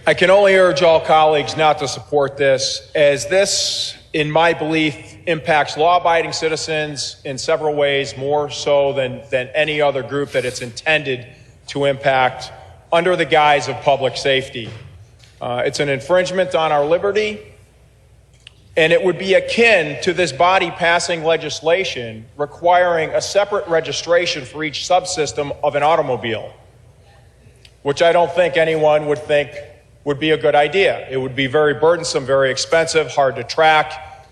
I can only urge all colleagues not to support this, as this, in my belief, impacts law-abiding citizens in several ways, more so than any other group that it's intended to impact under the guise of public safety. It's an infringement on our liberty, and it would be akin to this body passing legislation requiring a separate registration for each subsystem of an automobile, which I don't think anyone would think would be a good idea. It would be very burdensome, very expensive, hard to track,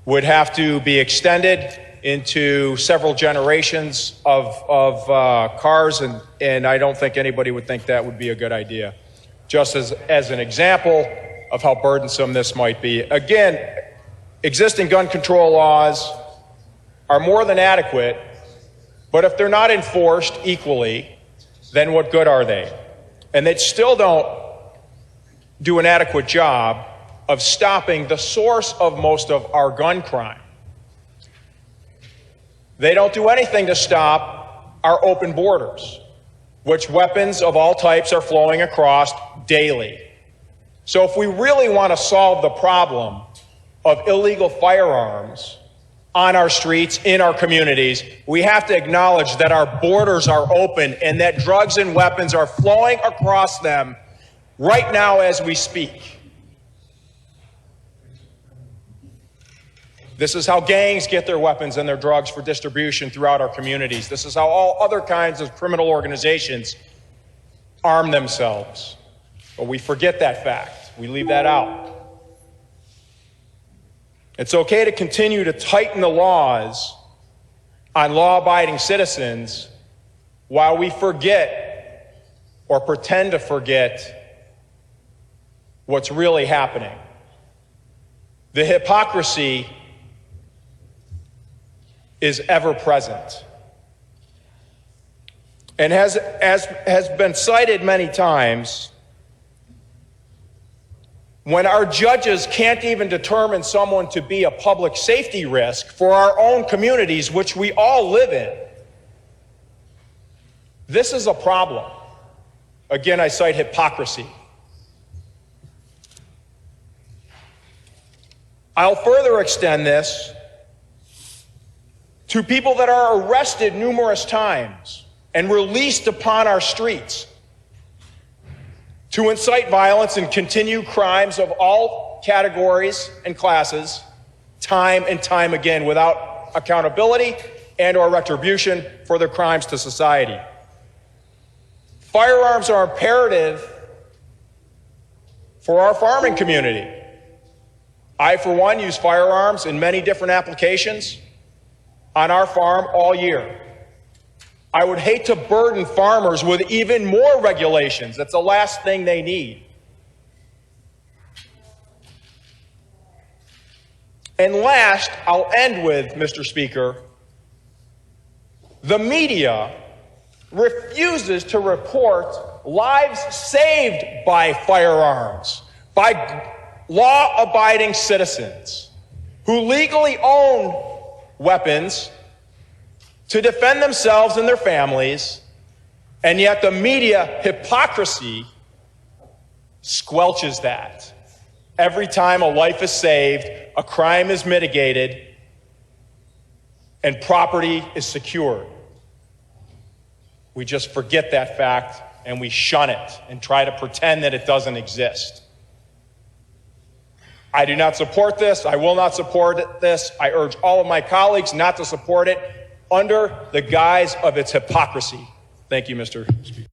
would have to be extended into several generations of cars, and I don't think anybody would think that would be a good idea. Just as an example of how burdensome this might be. Again, existing gun control laws are more than adequate, but if they're not enforced equally, then what good are they? And they still don't do an adequate job of stopping the source of most of our gun crime. They don't do anything to stop our open borders, which weapons of all types are flowing across daily. So if we really want to solve the problem of illegal firearms on our streets, in our communities, we have to acknowledge that our borders are open and that drugs and weapons are flowing across them right now as we speak. This is how gangs get their weapons and their drugs for distribution throughout our communities. This is how all other kinds of criminal organizations arm themselves. But we forget that fact. We leave that out. It's okay to continue to tighten the laws on law-abiding citizens while we forget or pretend to forget what's really happening. The hypocrisy is ever present. And has been cited many times, when our judges can't even determine someone to be a public safety risk for our own communities, which we all live in, this is a problem. Again, I cite hypocrisy. I'll further extend this to people that are arrested numerous times and released upon our streets to incite violence and continue crimes of all categories and classes, time and time again, without accountability and or retribution for their crimes to society. Firearms are imperative for our farming community. I, for one, use firearms in many different applications on our farm all year. I would hate to burden farmers with even more regulations. That's the last thing they need. And last, I'll end with, Mr. Speaker, the media refuses to report lives saved by firearms, by law-abiding citizens who legally own weapons to defend themselves and their families, and yet the media hypocrisy squelches that. Every time a life is saved, a crime is mitigated, and property is secured. We just forget that fact and we shun it and try to pretend that it doesn't exist. I do not support this. I will not support this. I urge all of my colleagues not to support it under the guise of its hypocrisy. Thank you, Mr. Speaker.